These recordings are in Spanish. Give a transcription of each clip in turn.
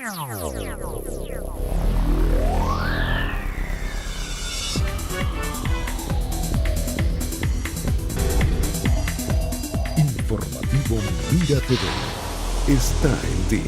Informativo Mira TV está en ti.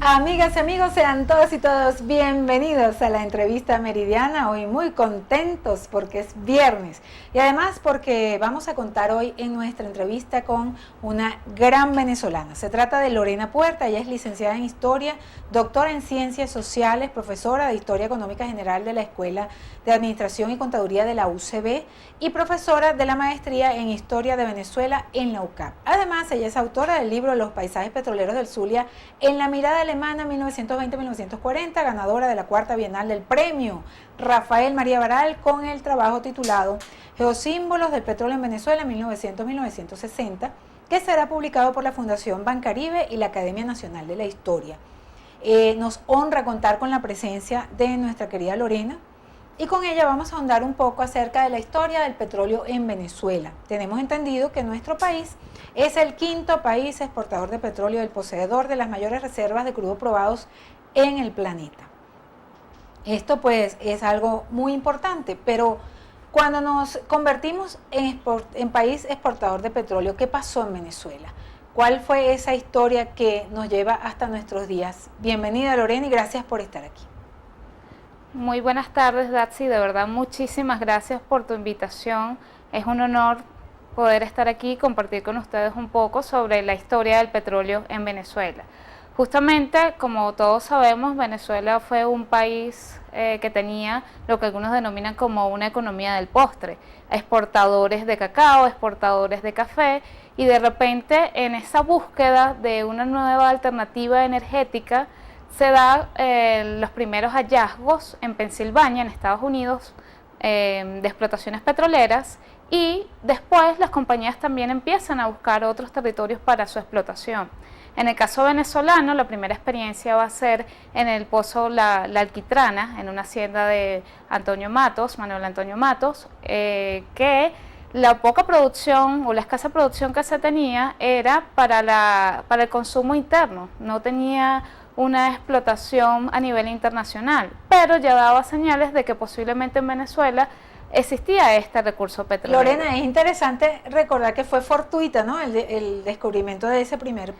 Amigas y amigos, sean todos y todos bienvenidos a la entrevista meridiana. Hoy muy contentos porque es viernes y además porque vamos a contar hoy en nuestra entrevista con una gran venezolana. Se trata de Lorena Puerta. Ella es licenciada en Historia, doctora en Ciencias Sociales, profesora de Historia Económica General de la Escuela de Administración y Contaduría de la UCB y profesora de la Maestría en Historia de Venezuela en la UCAP. Además, ella es autora del libro Los paisajes petroleros del Zulia en la mirada alemana 1920-1940, ganadora de la cuarta Bienal del Premio Rafael María Baral con el trabajo titulado Geosímbolos del petróleo en Venezuela 1900-1960, que será publicado por la Fundación Bancaribe y la Academia Nacional de la Historia. Nos honra contar con la presencia de nuestra querida Lorena, y con ella vamos a ahondar un poco acerca de la historia del petróleo en Venezuela. Tenemos entendido que nuestro país es el quinto país exportador de petróleo y el poseedor de las mayores reservas de crudo probados en el planeta. Esto pues es algo muy importante, pero cuando nos convertimos en país exportador de petróleo, ¿qué pasó en Venezuela? ¿Cuál fue esa historia que nos lleva hasta nuestros días? Bienvenida Lorena y gracias por estar aquí. Muy buenas tardes, Datsy, de verdad muchísimas gracias por tu invitación. Es un honor poder estar aquí y compartir con ustedes un poco sobre la historia del petróleo en Venezuela. Justamente, como todos sabemos, Venezuela fue un país que tenía lo que algunos denominan como una economía del postre, exportadores de cacao, exportadores de café, y de repente en esa búsqueda de una nueva alternativa energética, se da los primeros hallazgos en Pensilvania, en Estados Unidos, de explotaciones petroleras, y después las compañías también empiezan a buscar otros territorios para su explotación. En el caso venezolano, la primera experiencia va a ser en el pozo La Alquitrana, en una hacienda de Manuel Antonio Matos, que la poca producción o la escasa producción que se tenía era para el consumo interno, no tenía una explotación a nivel internacional, pero ya daba señales de que posiblemente en Venezuela existía este recurso petrolero. Lorena, es interesante recordar que fue fortuita, ¿no? El descubrimiento de ese primer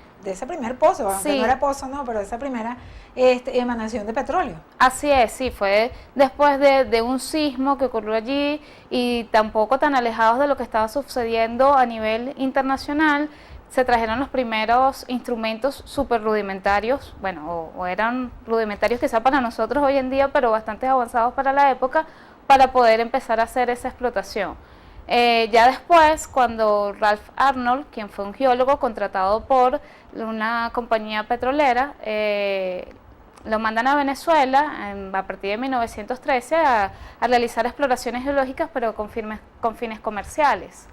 pozo, aunque sí, no era pozo, no, pero esa primera emanación de petróleo. Así es, sí, fue después de un sismo que ocurrió allí y tampoco tan alejados de lo que estaba sucediendo a nivel internacional. Se trajeron los primeros instrumentos súper rudimentarios, bueno, o eran rudimentarios quizá para nosotros hoy en día, pero bastante avanzados para la época, para poder empezar a hacer esa explotación. Ya después, cuando Ralph Arnold, quien fue un geólogo contratado por una compañía petrolera, lo mandan a Venezuela a partir de 1913 a realizar exploraciones geológicas, pero con fines comerciales.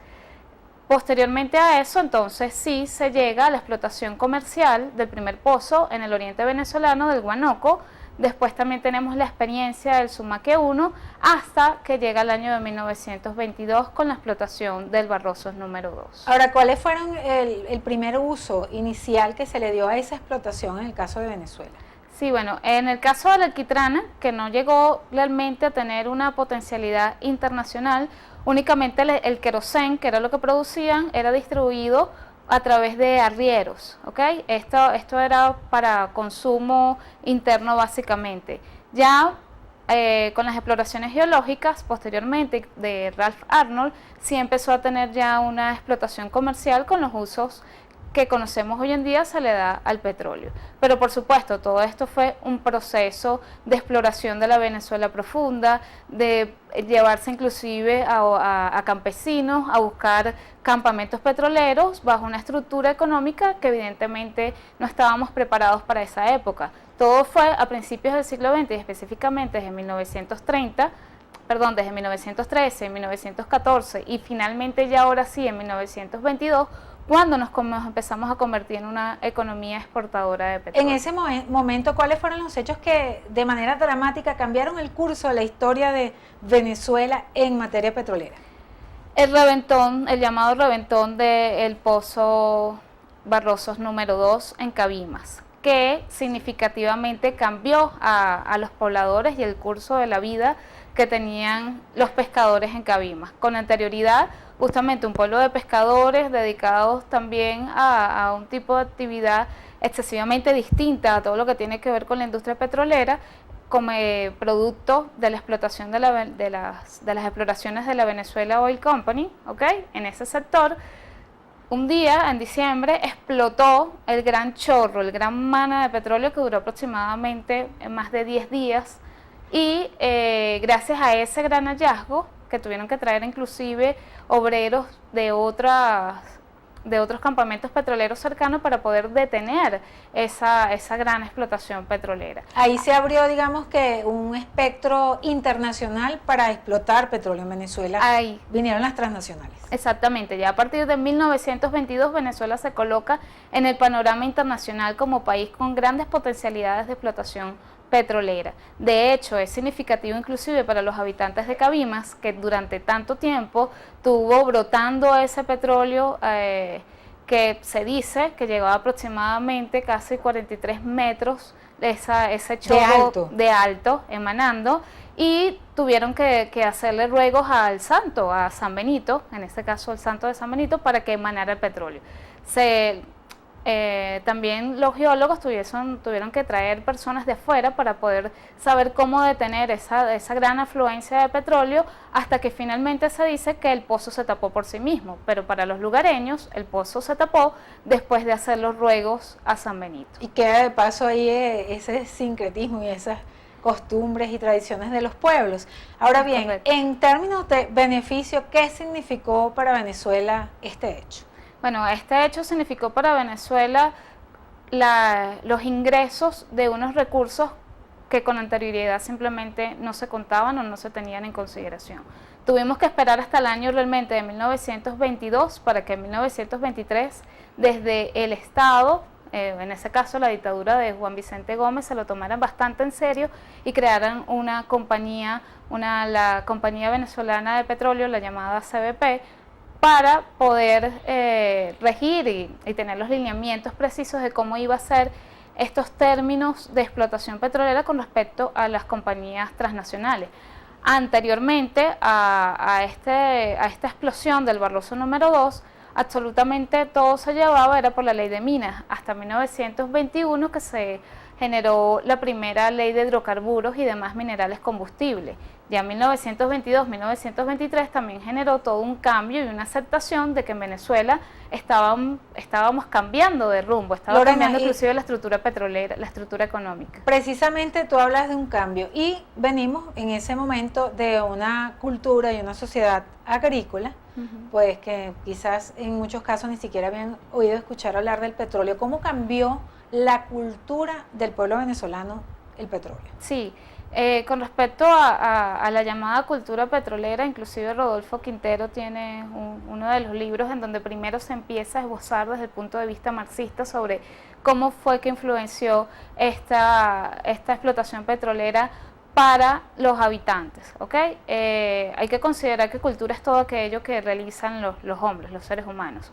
Posteriormente a eso, entonces sí se llega a la explotación comercial del primer pozo en el oriente venezolano del Guanoco. Después también tenemos la experiencia del Sumaque 1 hasta que llega el año de 1922 con la explotación del Barrosos número 2. Ahora, ¿cuáles fueron el primer uso inicial que se le dio a esa explotación en el caso de Venezuela? Sí, bueno, en el caso de la Alquitrana, que no llegó realmente a tener una potencialidad internacional, únicamente el querosén, que era lo que producían, era distribuido a través de arrieros, ¿ok? Esto era para consumo interno básicamente. Ya con las exploraciones geológicas, posteriormente de Ralph Arnold, sí empezó a tener ya una explotación comercial con los usos que conocemos hoy en día se le da al petróleo. Pero por supuesto, todo esto fue un proceso de exploración de la Venezuela profunda, de llevarse inclusive a campesinos a buscar campamentos petroleros bajo una estructura económica que evidentemente no estábamos preparados para esa época. Todo fue a principios del siglo XX y específicamente desde 1913, 1914 y finalmente ya ahora sí en 1922, cuando nos empezamos a convertir en una economía exportadora de petróleo. En ese momento, ¿cuáles fueron los hechos que de manera dramática cambiaron el curso de la historia de Venezuela en materia petrolera? El reventón, el llamado reventón del pozo Barrosos número 2 en Cabimas, que significativamente cambió a los pobladores y el curso de la vida que tenían los pescadores en Cabimas. Con anterioridad, justamente un pueblo de pescadores dedicados también a un tipo de actividad excesivamente distinta a todo lo que tiene que ver con la industria petrolera, como producto de la explotación de las exploraciones de la Venezuela Oil Company, ¿ok? En ese sector. Un día, en diciembre, explotó el gran chorro, el gran mana de petróleo que duró aproximadamente más de 10 días y gracias a ese gran hallazgo, que tuvieron que traer inclusive obreros de otros campamentos petroleros cercanos para poder detener esa gran explotación petrolera. Ahí se abrió, digamos que, un espectro internacional para explotar petróleo en Venezuela. Ahí vinieron las transnacionales. Exactamente, ya a partir de 1922 Venezuela se coloca en el panorama internacional como país con grandes potencialidades de explotación petrolera. De hecho, es significativo inclusive para los habitantes de Cabimas, que durante tanto tiempo tuvo brotando ese petróleo que se dice que llegaba aproximadamente casi 43 metros de ese chorro de alto emanando, y tuvieron que hacerle ruegos al santo, a San Benito, en este caso el santo de San Benito, para que emanara el petróleo. También los geólogos tuvieron que traer personas de afuera para poder saber cómo detener esa gran afluencia de petróleo, hasta que finalmente se dice que el pozo se tapó por sí mismo, pero para los lugareños el pozo se tapó después de hacer los ruegos a San Benito. Y queda de paso ahí ese sincretismo y esas costumbres y tradiciones de los pueblos. Ahora bien, correcto. En términos de beneficio, ¿qué significó para Venezuela este hecho? Bueno, este hecho significó para Venezuela los ingresos de unos recursos que con anterioridad simplemente no se contaban o no se tenían en consideración. Tuvimos que esperar hasta el año realmente de 1922 para que en 1923 desde el Estado, en ese caso la dictadura de Juan Vicente Gómez, se lo tomaran bastante en serio y crearan una compañía, la Compañía Venezolana de Petróleo, la llamada CBP, para poder regir y tener los lineamientos precisos de cómo iba a ser estos términos de explotación petrolera con respecto a las compañías transnacionales. Anteriormente a esta explosión del Barroso número 2, absolutamente todo se llevaba, era por la ley de minas, hasta 1921 que se generó la primera ley de hidrocarburos y demás minerales combustibles. Ya en 1922-1923 también generó todo un cambio y una aceptación de que en Venezuela estábamos cambiando de rumbo, cambiando inclusive la estructura petrolera, la estructura económica. Precisamente tú hablas de un cambio y venimos en ese momento de una cultura y una sociedad agrícola, pues que quizás en muchos casos ni siquiera habían oído escuchar hablar del petróleo. ¿Cómo cambió la cultura del pueblo venezolano el petróleo? Sí. Con respecto a la llamada cultura petrolera, inclusive Rodolfo Quintero tiene uno de los libros en donde primero se empieza a esbozar desde el punto de vista marxista sobre cómo fue que influenció esta explotación petrolera para los habitantes, ¿ok? Hay que considerar que cultura es todo aquello que realizan los hombres, los seres humanos.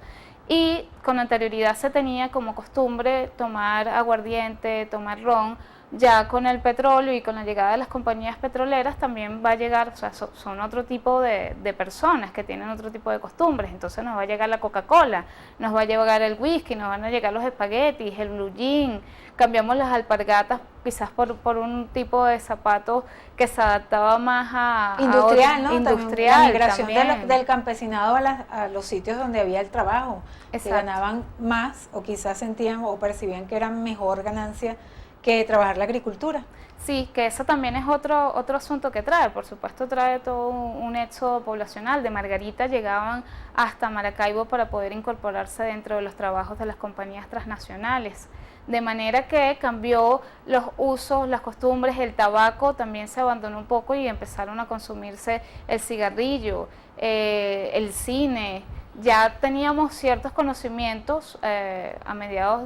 Y con anterioridad se tenía como costumbre tomar aguardiente, tomar ron. Ya con el petróleo y con la llegada de las compañías petroleras también va a llegar, o sea, son otro tipo de personas que tienen otro tipo de costumbres. Entonces nos va a llegar la Coca-Cola, nos va a llegar el whisky, nos van a llegar los espaguetis, el blue jean. Cambiamos las alpargatas quizás por un tipo de zapato que se adaptaba más a industrial, ¿no? Industrial, la migración del campesinado a los sitios donde había el trabajo, que ganaban más o quizás sentían o percibían que era mejor ganancia que trabajar la agricultura. Sí, que eso también es otro asunto que trae, por supuesto trae todo un éxodo poblacional. De Margarita llegaban hasta Maracaibo para poder incorporarse dentro de los trabajos de las compañías transnacionales, de manera que cambió los usos, las costumbres, el tabaco también se abandonó un poco y empezaron a consumirse el cigarrillo, el cine. Ya teníamos ciertos conocimientos a mediados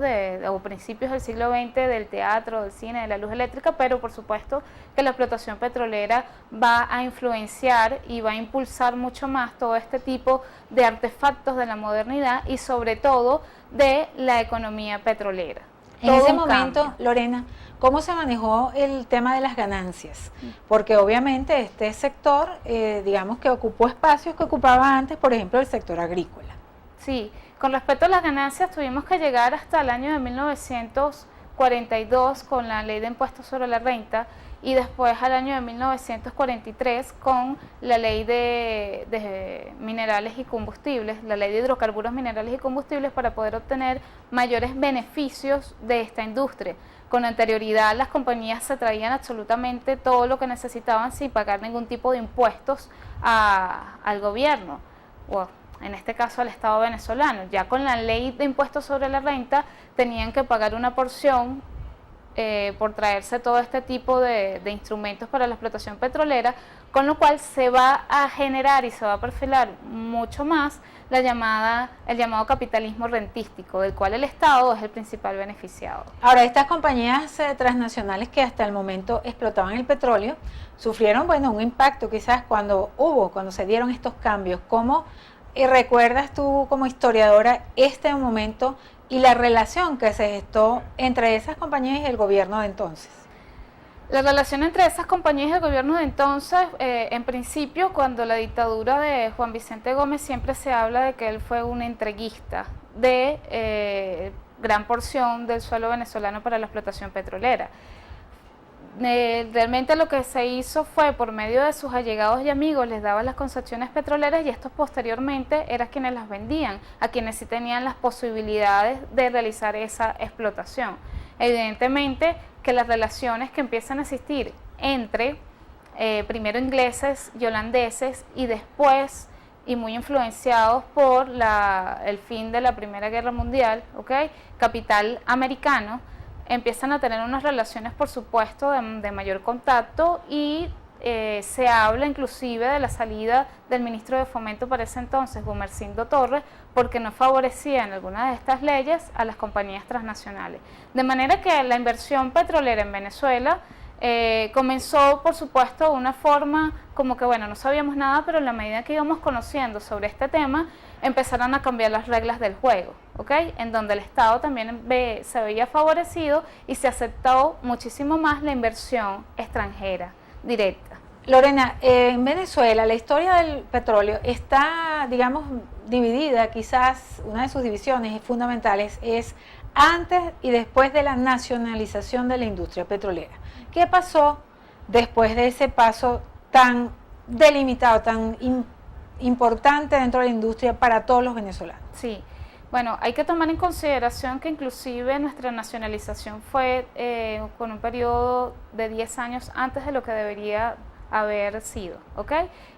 o principios del siglo XX del teatro, del cine, de la luz eléctrica, pero por supuesto que la explotación petrolera va a influenciar y va a impulsar mucho más todo este tipo de artefactos de la modernidad y sobre todo de la economía petrolera. En todo ese un momento, cambio. Lorena, ¿cómo se manejó el tema de las ganancias? Porque obviamente este sector, digamos que ocupó espacios que ocupaba antes, por ejemplo, el sector agrícola. Sí, con respecto a las ganancias tuvimos que llegar hasta el año de 1942 con la ley de impuestos sobre la renta y después al año de 1943 con la ley de minerales y combustibles, la ley de hidrocarburos, minerales y combustibles para poder obtener mayores beneficios de esta industria. Con anterioridad las compañías se traían absolutamente todo lo que necesitaban sin pagar ningún tipo de impuestos al gobierno, o en este caso al Estado venezolano. Ya con la ley de impuestos sobre la renta tenían que pagar una porción por traerse todo este tipo de instrumentos para la explotación petrolera, con lo cual se va a generar y se va a perfilar mucho más el llamado capitalismo rentístico, del cual el Estado es el principal beneficiado. Ahora, estas compañías transnacionales que hasta el momento explotaban el petróleo, sufrieron, bueno, un impacto quizás cuando se dieron estos cambios. ¿Cómo recuerdas tú como historiadora este momento y la relación que se gestó entre esas compañías y el gobierno de entonces? La relación entre esas compañías y el gobierno de entonces, en principio, cuando la dictadura de Juan Vicente Gómez, siempre se habla de que él fue un entreguista de gran porción del suelo venezolano para la explotación petrolera. Realmente lo que se hizo fue, por medio de sus allegados y amigos, les daban las concesiones petroleras y estos posteriormente eran quienes las vendían, a quienes sí tenían las posibilidades de realizar esa explotación. Evidentemente que las relaciones que empiezan a existir entre primero ingleses y holandeses y después, y muy influenciados por el fin de la Primera Guerra Mundial, capital americano, empiezan a tener unas relaciones, por supuesto, de mayor contacto y se habla inclusive de la salida del ministro de Fomento para ese entonces, Gumersindo Torres, porque no favorecían algunas de estas leyes a las compañías transnacionales. De manera que la inversión petrolera en Venezuela comenzó, por supuesto, de una forma como que, bueno, no sabíamos nada, pero en la medida que íbamos conociendo sobre este tema, empezaron a cambiar las reglas del juego, en donde el Estado también se veía favorecido y se aceptó muchísimo más la inversión extranjera directa. Lorena, en Venezuela la historia del petróleo está, digamos, dividida, quizás una de sus divisiones fundamentales es antes y después de la nacionalización de la industria petrolera. ¿Qué pasó después de ese paso tan delimitado, tan importante dentro de la industria para todos los venezolanos? Sí, bueno, hay que tomar en consideración que inclusive nuestra nacionalización fue con un periodo de 10 años antes de lo que debería haber sido,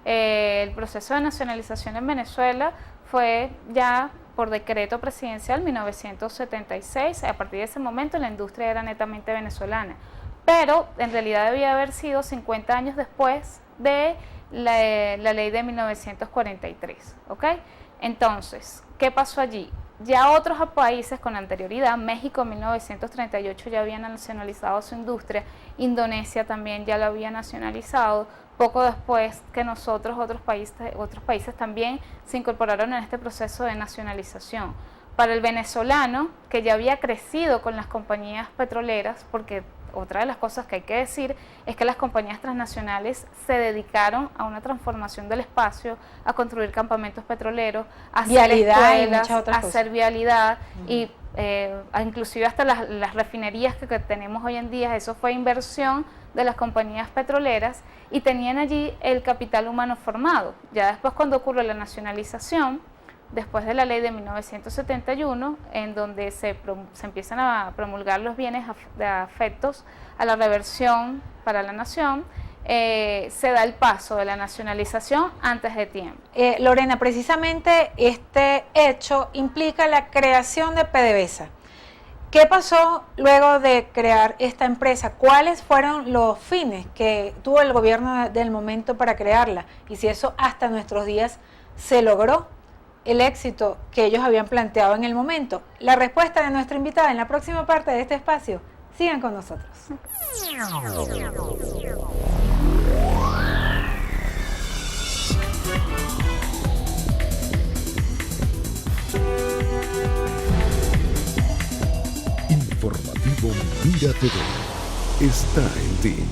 el proceso de nacionalización en Venezuela fue ya por decreto presidencial 1976, a partir de ese momento la industria era netamente venezolana, pero en realidad debía haber sido 50 años después de la ley de 1943, Entonces, ¿qué pasó allí? Ya otros países con anterioridad, México en 1938 ya había nacionalizado su industria, Indonesia también ya lo había nacionalizado, poco después que nosotros, otros países también se incorporaron en este proceso de nacionalización. Para el venezolano, que ya había crecido con las compañías petroleras, porque otra de las cosas que hay que decir es que las compañías transnacionales se dedicaron a una transformación del espacio, a construir campamentos petroleros, a hacer escuelas, a hacer vialidad y inclusive hasta las refinerías que tenemos hoy en día, eso fue inversión de las compañías petroleras y tenían allí el capital humano formado. Ya después, cuando ocurre la nacionalización, después de la ley de 1971, en donde se empiezan a promulgar los bienes afectos a la reversión para la nación, se da el paso de la nacionalización antes de tiempo. Lorena, precisamente este hecho implica la creación de PDVSA. ¿Qué pasó luego de crear esta empresa? ¿Cuáles fueron los fines que tuvo el gobierno del momento para crearla? Y si eso hasta nuestros días se logró, el éxito que ellos habían planteado en el momento. La respuesta de nuestra invitada en la próxima parte de este espacio. Sigan con nosotros. Informativo informativo Mira TV está en ti.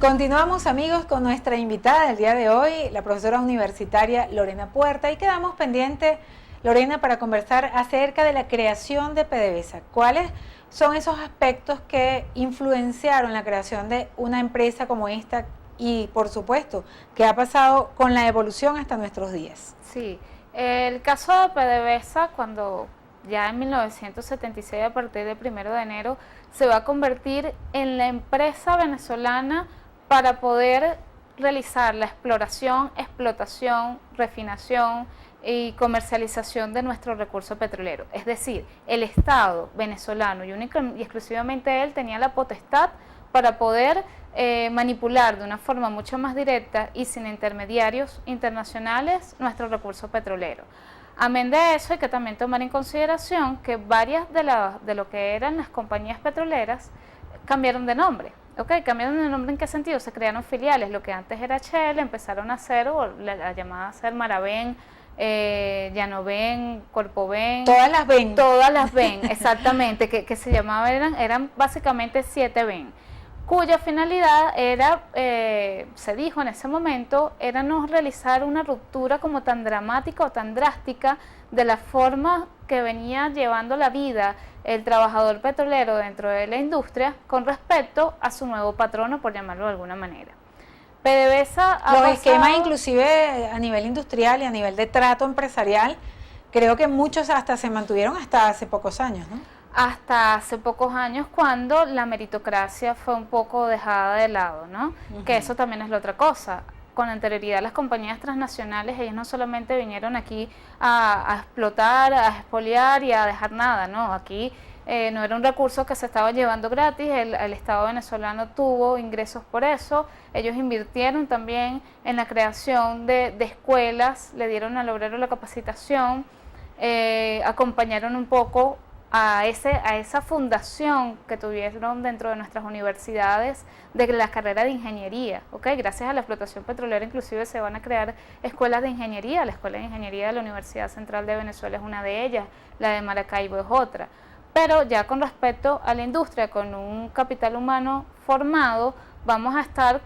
Continuamos, amigos, con nuestra invitada del día de hoy, la profesora universitaria Lorena Puerta, y quedamos pendientes, Lorena, para conversar acerca de la creación de PDVSA. ¿Cuáles son esos aspectos que influenciaron la creación de una empresa como esta y, por supuesto, qué ha pasado con la evolución hasta nuestros días? Sí, el caso de PDVSA, cuando ya en 1976, a partir del 1 de enero, se va a convertir en la empresa venezolana para poder realizar la exploración, explotación, refinación y comercialización de nuestro recurso petrolero. Es decir, el Estado venezolano y única y exclusivamente él tenía la potestad para poder manipular de una forma mucho más directa y sin intermediarios internacionales nuestro recurso petrolero. Amén de eso, hay que también tomar en consideración que varias de lo que eran las compañías petroleras cambiaron de nombre. ¿Okay? ¿Cambiaron de nombre en qué sentido? Se crearon filiales, lo que antes era Shell, empezaron a hacer, o la llamada a ser Maraven, Llanoven, Corpoven. Todas las ven. Todas las ven, exactamente, que se llamaban, eran básicamente 7 ven, cuya finalidad era, se dijo en ese momento, era no realizar una ruptura como tan dramática o tan drástica de la forma que venía llevando la vida el trabajador petrolero dentro de la industria con respecto a su nuevo patrono, por llamarlo de alguna manera. PDVSA los esquemas inclusive a nivel industrial y a nivel de trato empresarial, creo que muchos hasta se mantuvieron hasta hace pocos años, ¿no? Hasta hace pocos años, cuando la meritocracia fue un poco dejada de lado, ¿no? Que eso también es la otra cosa. Con anterioridad, las compañías transnacionales, ellas no solamente vinieron aquí a explotar, a expoliar y a dejar nada, ¿no? Aquí no era un recurso que se estaba llevando gratis, el Estado venezolano tuvo ingresos por eso, ellos invirtieron también en la creación de escuelas, le dieron al obrero la capacitación, acompañaron un poco a esa fundación que tuvieron dentro de nuestras universidades de la carrera de ingeniería, ¿okay? Gracias a la explotación petrolera inclusive se van a crear escuelas de ingeniería, la Escuela de Ingeniería de la Universidad Central de Venezuela es una de ellas, la de Maracaibo es otra, pero ya con respecto a la industria, con un capital humano formado, vamos a estar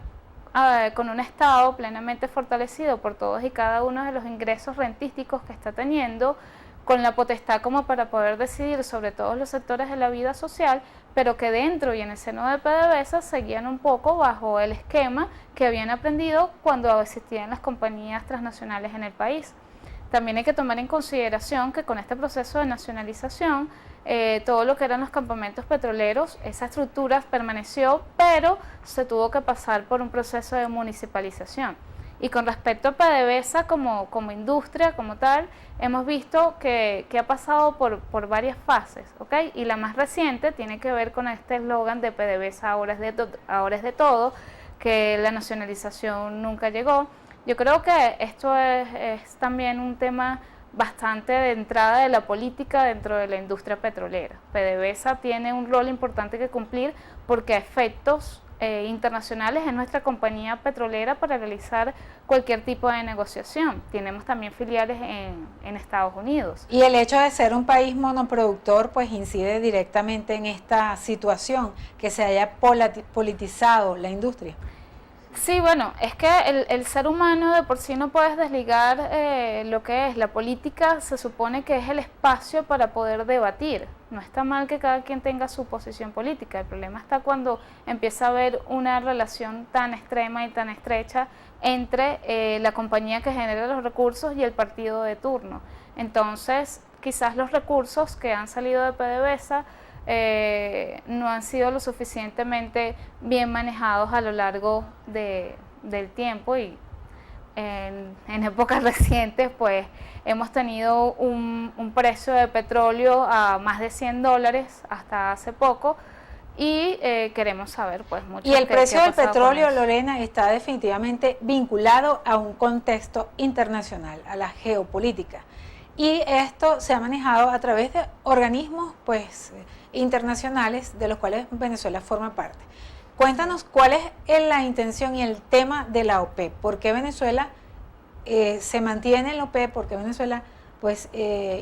con un Estado plenamente fortalecido por todos y cada uno de los ingresos rentísticos que está teniendo, con la potestad como para poder decidir sobre todos los sectores de la vida social, pero que dentro y en el seno de PDVSA seguían un poco bajo el esquema que habían aprendido cuando existían las compañías transnacionales en el país. También hay que tomar en consideración que con este proceso de nacionalización, todo lo que eran los campamentos petroleros, esa estructura permaneció, pero se tuvo que pasar por un proceso de municipalización. Y con respecto a PDVSA como industria, como tal, hemos visto que ha pasado por varias fases, ¿ok? Y la más reciente tiene que ver con este eslogan de PDVSA ahora es de todo, que la nacionalización nunca llegó. Yo creo que esto es también un tema bastante de entrada de la política dentro de la industria petrolera. PDVSA tiene un rol importante que cumplir porque a efectos internacionales es nuestra compañía petrolera para realizar cualquier tipo de negociación. Tenemos también filiales en Estados Unidos. Y el hecho de ser un país monoproductor pues incide directamente en esta situación, que se haya politizado la industria. Sí, bueno, es que el ser humano de por sí no puedes desligar lo que es la política, se supone que es el espacio para poder debatir. No está mal que cada quien tenga su posición política, el problema está cuando empieza a haber una relación tan extrema y tan estrecha entre la compañía que genera los recursos y el partido de turno. Entonces, quizás los recursos que han salido de PDVSA no han sido lo suficientemente bien manejados a lo largo del tiempo y en épocas recientes pues hemos tenido un precio de petróleo a más de $100 hasta hace poco y queremos saber pues mucho. Y el precio del petróleo, Lorena, está definitivamente vinculado a un contexto internacional, a la geopolítica. Y esto se ha manejado a través de organismos pues internacionales de los cuales Venezuela forma parte. Cuéntanos cuál es la intención y el tema de la OPEP. ¿Por qué Venezuela se mantiene en la OPEP? ¿Por qué Venezuela pues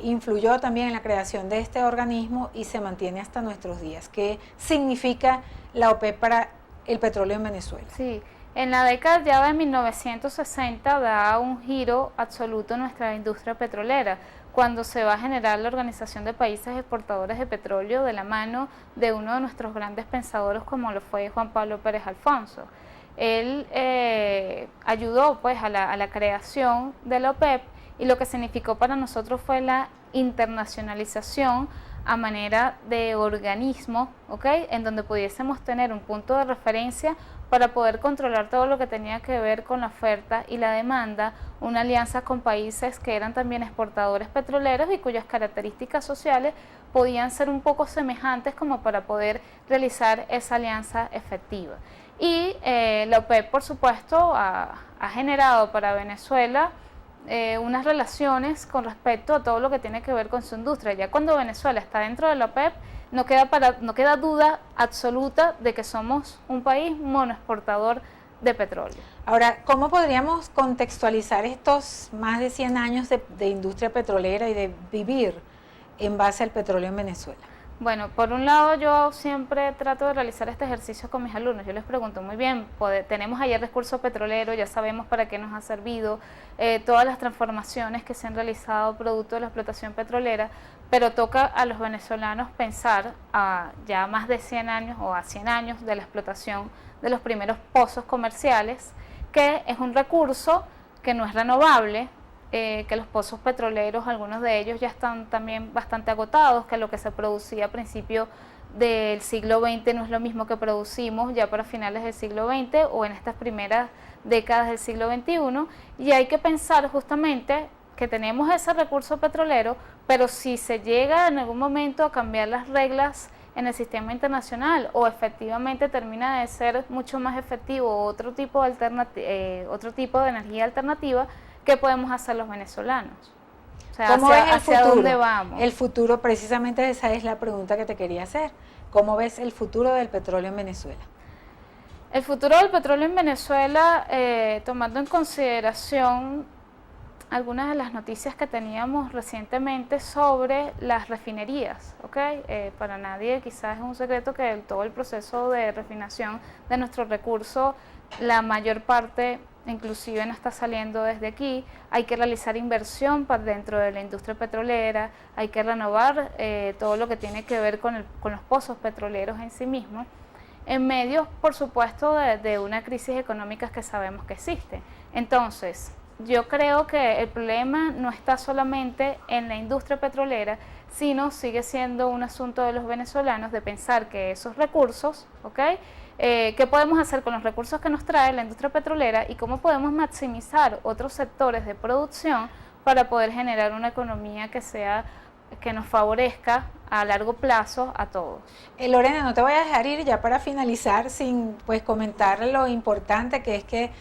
influyó también en la creación de este organismo y se mantiene hasta nuestros días. ¿Qué significa la OPEP para el petróleo en Venezuela? Sí, en la década ya de 1960 da un giro absoluto a nuestra industria petrolera, cuando se va a generar la Organización de Países Exportadores de Petróleo de la mano de uno de nuestros grandes pensadores como lo fue Juan Pablo Pérez Alfonso. Él ayudó pues a la creación de la OPEP y lo que significó para nosotros fue la internacionalización a manera de organismo, ¿ok?, en donde pudiésemos tener un punto de referencia para poder controlar todo lo que tenía que ver con la oferta y la demanda, una alianza con países que eran también exportadores petroleros y cuyas características sociales podían ser un poco semejantes como para poder realizar esa alianza efectiva. Y la OPEP, por supuesto, ha generado para Venezuela unas relaciones con respecto a todo lo que tiene que ver con su industria. Ya cuando Venezuela está dentro de la OPEP, no queda duda absoluta de que somos un país monoexportador de petróleo. Ahora, ¿cómo podríamos contextualizar estos más de 100 años de industria petrolera y de vivir en base al petróleo en Venezuela? Bueno, por un lado yo siempre trato de realizar este ejercicio con mis alumnos. Yo les pregunto, muy bien, tenemos ahí el recurso petrolero, ya sabemos para qué nos ha servido, todas las transformaciones que se han realizado producto de la explotación petrolera, pero toca a los venezolanos pensar a ya más de 100 años o a 100 años de la explotación de los primeros pozos comerciales, que es un recurso que no es renovable, que los pozos petroleros, algunos de ellos ya están también bastante agotados, que lo que se producía a principios del siglo XX no es lo mismo que producimos ya para finales del siglo XX o en estas primeras décadas del siglo XXI, y hay que pensar justamente que tenemos ese recurso petrolero, pero si se llega en algún momento a cambiar las reglas en el sistema internacional o efectivamente termina de ser mucho más efectivo otro tipo de energía alternativa, ¿qué podemos hacer los venezolanos? O sea, ¿cómo ves el hacia futuro? ¿Dónde vamos? El futuro, precisamente esa es la pregunta que te quería hacer. ¿Cómo ves el futuro del petróleo en Venezuela? El futuro del petróleo en Venezuela, tomando en consideración algunas de las noticias que teníamos recientemente sobre las refinerías, ¿ok? Para nadie quizás es un secreto que todo el proceso de refinación de nuestro recurso, la mayor parte inclusive no está saliendo desde aquí. Hay que realizar inversión para dentro de la industria petrolera, hay que renovar todo lo que tiene que ver con los pozos petroleros en sí mismos, en medio, por supuesto, de una crisis económica que sabemos que existe. Entonces, yo creo que el problema no está solamente en la industria petrolera, sino sigue siendo un asunto de los venezolanos de pensar que esos recursos, ¿ok?, ¿qué podemos hacer con los recursos que nos trae la industria petrolera y cómo podemos maximizar otros sectores de producción para poder generar una economía que nos favorezca a largo plazo a todos? Lorena, no te voy a dejar ir ya para finalizar sin pues comentar lo importante que es que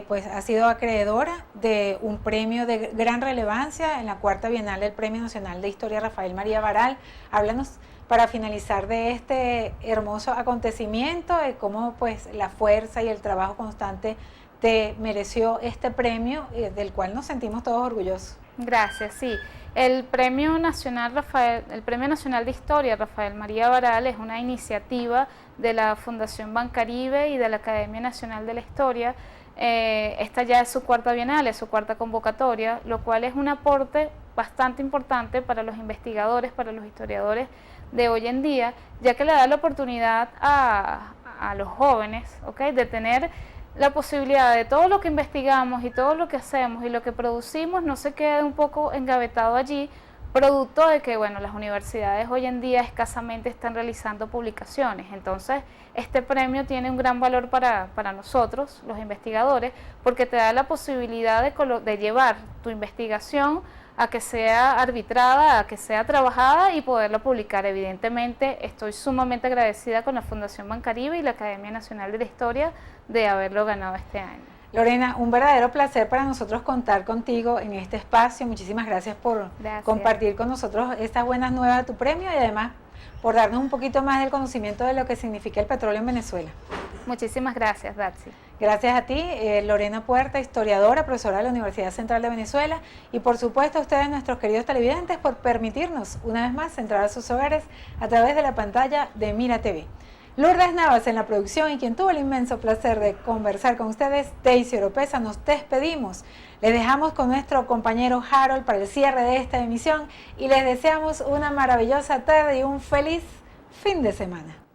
pues ha sido acreedora de un premio de gran relevancia en la cuarta Bienal del Premio Nacional de Historia Rafael María Baral. Háblanos para finalizar de este hermoso acontecimiento, de cómo pues la fuerza y el trabajo constante te mereció este premio, del cual nos sentimos todos orgullosos. Gracias, sí. El Premio Nacional de Historia Rafael María Baral es una iniciativa de la Fundación Bancaribe y de la Academia Nacional de la Historia. Esta ya es su cuarta bienal, es su cuarta convocatoria, lo cual es un aporte bastante importante para los investigadores, para los historiadores de hoy en día, ya que le da la oportunidad a los jóvenes, ¿okay?, de tener la posibilidad de todo lo que investigamos y todo lo que hacemos y lo que producimos no se quede un poco engavetado allí, producto de que, bueno, las universidades hoy en día escasamente están realizando publicaciones. Entonces, este premio tiene un gran valor para nosotros, los investigadores, porque te da la posibilidad de llevar tu investigación a que sea arbitrada, a que sea trabajada y poderla publicar. Evidentemente, estoy sumamente agradecida con la Fundación Bancaribe y la Academia Nacional de la Historia de haberlo ganado este año. Lorena, un verdadero placer para nosotros contar contigo en este espacio. Muchísimas gracias por compartir con nosotros estas buenas nuevas de tu premio y además por darnos un poquito más del conocimiento de lo que significa el petróleo en Venezuela. Muchísimas gracias, Datsy. Gracias a ti, Lorena Puerta, historiadora, profesora de la Universidad Central de Venezuela, y por supuesto a ustedes, nuestros queridos televidentes, por permitirnos una vez más entrar a sus hogares a través de la pantalla de Mira TV. Lourdes Navas en la producción y quien tuvo el inmenso placer de conversar con ustedes, Daisy Oropesa. Nos despedimos. Les dejamos con nuestro compañero Harold para el cierre de esta emisión y les deseamos una maravillosa tarde y un feliz fin de semana.